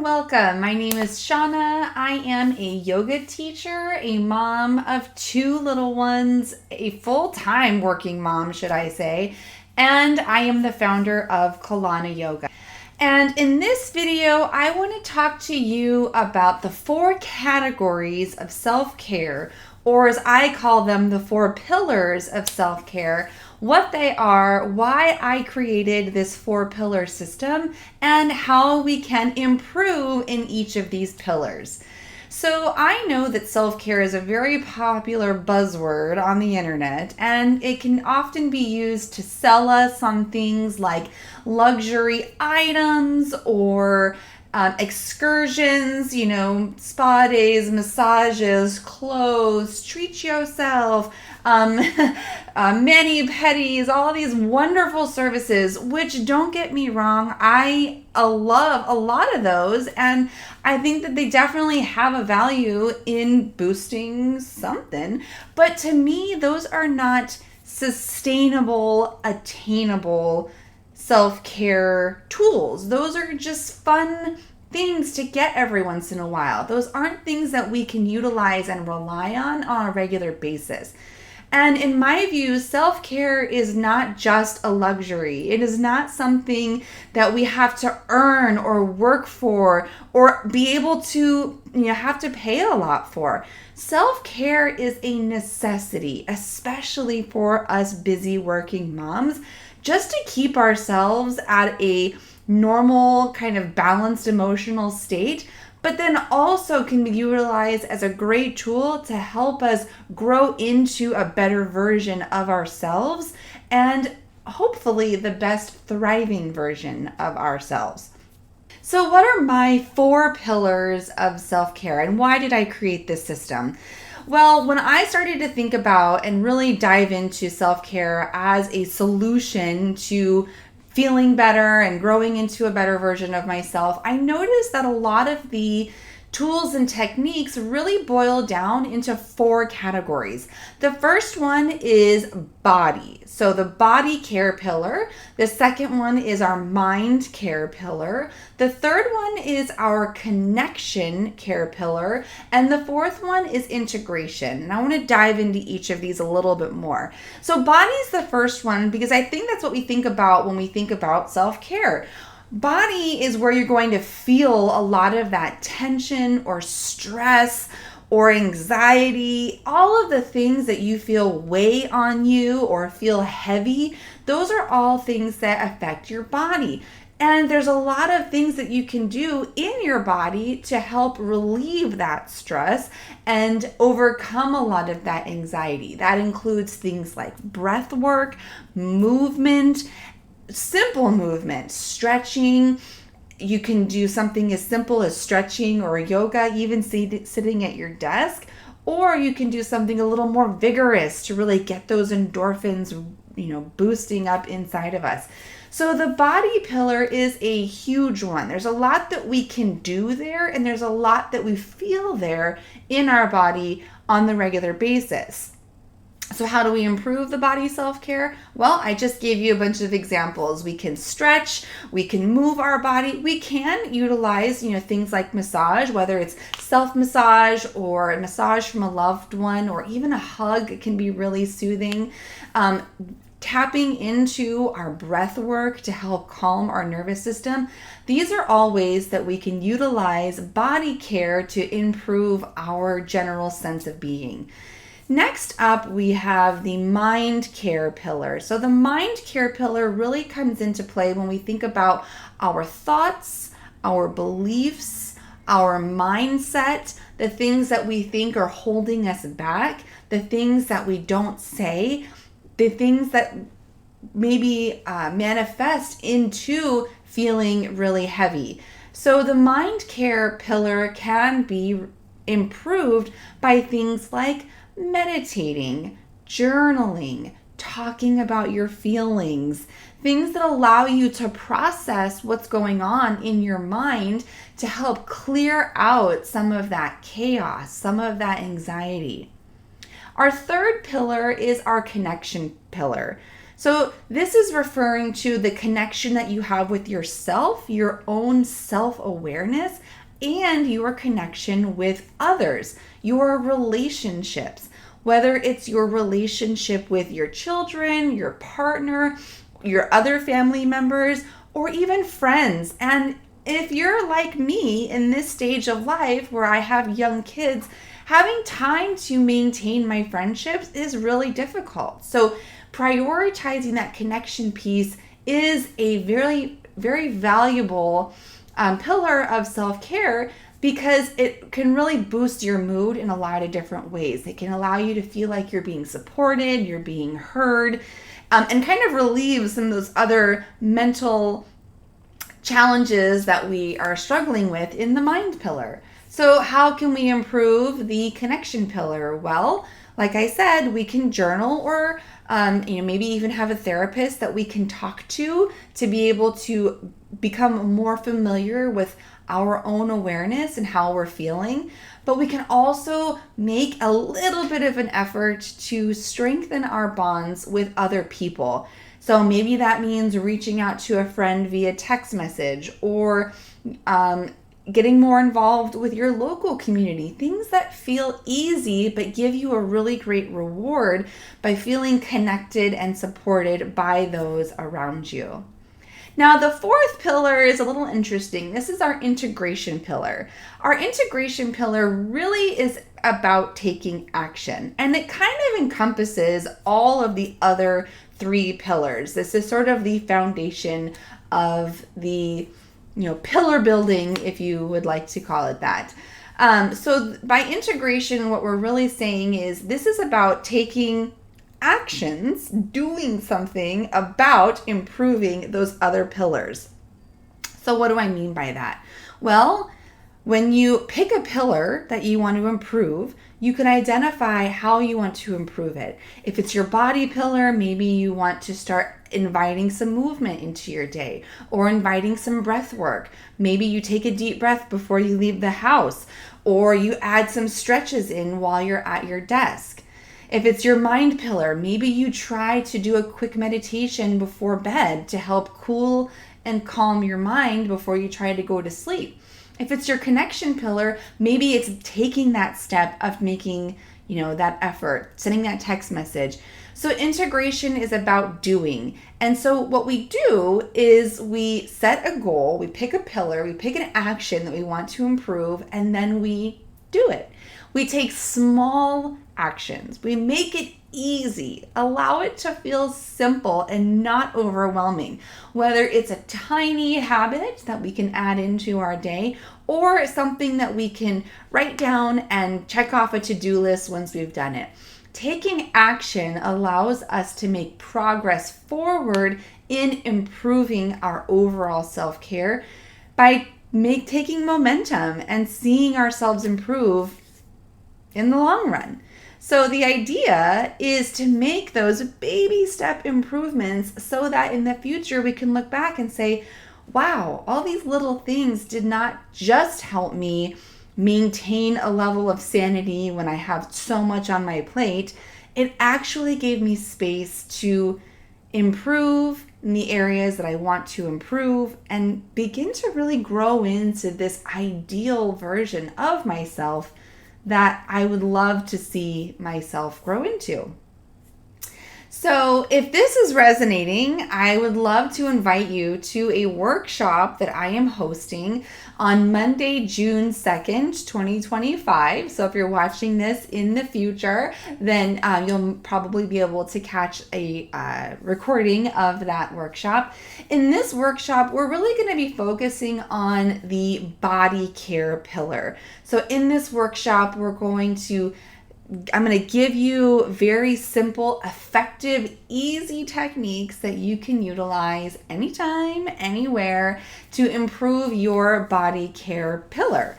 welcome. My name is Shauna. I am a yoga teacher, a mom of two little ones, a full-time working mom, should I say, and I am the founder of Kalana Yoga. And in this video, I want to talk to you about the 4 categories of self-care, or as I call them, the 4 pillars of self-care, what they are, why I created this 4-pillar system, and how we can improve in each of these pillars. So I know that self-care is a very popular buzzword on the internet, and it can often be used to sell us on things like luxury items or excursions, spa days, massages, clothes, treat yourself, mani-pedis, all these wonderful services, which, don't get me wrong, I love a lot of those, and I think that they definitely have a value in boosting something, but to me, those are not sustainable, attainable self-care tools. Those are just fun things to get every once in a while. Those aren't things that we can utilize and rely on a regular basis. And in my view, self-care is not just a luxury. It is not something that we have to earn or work for or be able to, have to pay a lot for. Self-care is a necessity, especially for us busy working moms, just to keep ourselves at a normal kind of balanced emotional state, but then also can be utilized as a great tool to help us grow into a better version of ourselves and hopefully the best thriving version of ourselves. So what are my 4 pillars of self-care, and why did I create this system? Well, when I started to think about and really dive into self-care as a solution to feeling better and growing into a better version of myself, I noticed that a lot of the tools and techniques really boil down into 4 categories. The first one is body. So the body care pillar. The second one is our mind care pillar. The third one is our connection care pillar. And the fourth one is integration. And I want to dive into each of these a little bit more. So body is the first one because I think that's what we think about when we think about self-care. Body is where you're going to feel a lot of that tension or stress or anxiety, all of the things that you feel weigh on you or feel heavy. Those are all things that affect your body. And there's a lot of things that you can do in your body to help relieve that stress and overcome a lot of that anxiety. That includes things like breath work, movement, simple movement, stretching. You can do something as simple as stretching or yoga, even sitting at your desk, or you can do something a little more vigorous to really get those endorphins, boosting up inside of us. So the body pillar is a huge one. There's a lot that we can do there, and there's a lot that we feel there in our body on the regular basis. So how do we improve the body self-care? Well, I just gave you a bunch of examples. We can stretch, we can move our body, we can utilize, things like massage, whether it's self-massage or a massage from a loved one, or even a hug can be really soothing. Tapping into our breath work to help calm our nervous system. These are all ways that we can utilize body care to improve our general sense of being. Next up, we have the mind care pillar. So the mind care pillar really comes into play when we think about our thoughts, our beliefs, our mindset, the things that we think are holding us back, the things that we don't say, the things that maybe manifest into feeling really heavy. So the mind care pillar can be improved by things like meditating, journaling, talking about your feelings, things that allow you to process what's going on in your mind to help clear out some of that chaos, some of that anxiety. Our third pillar is our connection pillar. So this is referring to the connection that you have with yourself, your own self-awareness, and your connection with others, your relationships, whether it's your relationship with your children, your partner, your other family members, or even friends. And if you're like me in this stage of life where I have young kids, having time to maintain my friendships is really difficult. So prioritizing that connection piece is a very, very valuable pillar of self-care, because it can really boost your mood in a lot of different ways. It can allow you to feel like you're being supported, you're being heard, and kind of relieve some of those other mental challenges that we are struggling with in the mind pillar. So how can we improve the connection pillar? Well, like I said, we can journal, or maybe even have a therapist that we can talk to be able to become more familiar with our own awareness and how we're feeling. But we can also make a little bit of an effort to strengthen our bonds with other people. So maybe that means reaching out to a friend via text message, or getting more involved with your local community. Things that feel easy but give you a really great reward by feeling connected and supported by those around you. Now, the fourth pillar is a little interesting. This is our integration pillar. Our integration pillar really is about taking action, and it kind of encompasses all of the other three pillars. This is sort of the foundation of the pillar building, if you would like to call it that. So by integration, what we're really saying is this is about taking actions, doing something about improving those other pillars. So what do I mean by that? Well, when you pick a pillar that you want to improve, you can identify how you want to improve it. If it's your body pillar, maybe you want to start inviting some movement into your day, or inviting some breath work. Maybe you take a deep breath before you leave the house, or you add some stretches in while you're at your desk. If it's your mind pillar, maybe you try to do a quick meditation before bed to help cool and calm your mind before you try to go to sleep. If it's your connection pillar, maybe it's taking that step of making, that effort, sending that text message. So integration is about doing. And so what we do is we set a goal, we pick a pillar, we pick an action that we want to improve, and then we do it. We take small actions. We make it easy. Allow it to feel simple and not overwhelming. Whether it's a tiny habit that we can add into our day, or something that we can write down and check off a to-do list once we've done it. Taking action allows us to make progress forward in improving our overall self-care by taking momentum and seeing ourselves improve in the long run. So the idea is to make those baby step improvements so that in the future we can look back and say, wow, all these little things did not just help me maintain a level of sanity when I have so much on my plate. It actually gave me space to improve in the areas that I want to improve and begin to really grow into this ideal version of myself that I would love to see myself grow into. So if this is resonating, I would love to invite you to a workshop that I am hosting on Monday, June 2nd, 2025. So if you're watching this in the future, then you'll probably be able to catch a recording of that workshop. In this workshop, we're really going to be focusing on the body care pillar. So in this workshop, I'm going to give you very simple, effective, easy techniques that you can utilize anytime, anywhere to improve your body care pillar.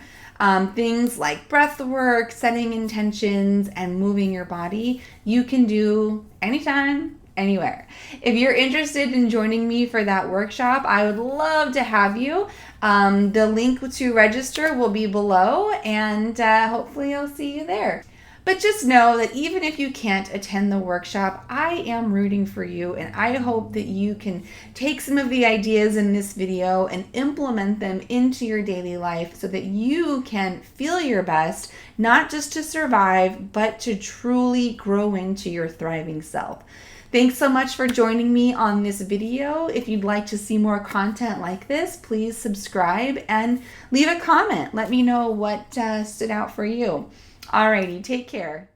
Things like breath work, setting intentions, and moving your body, you can do anytime, anywhere. If you're interested in joining me for that workshop, I would love to have you. The link to register will be below, and hopefully I'll see you there. But just know that even if you can't attend the workshop, I am rooting for you, and I hope that you can take some of the ideas in this video and implement them into your daily life so that you can feel your best, not just to survive, but to truly grow into your thriving self. Thanks so much for joining me on this video. If you'd like to see more content like this, please subscribe and leave a comment. Let me know what stood out for you. Alrighty, take care.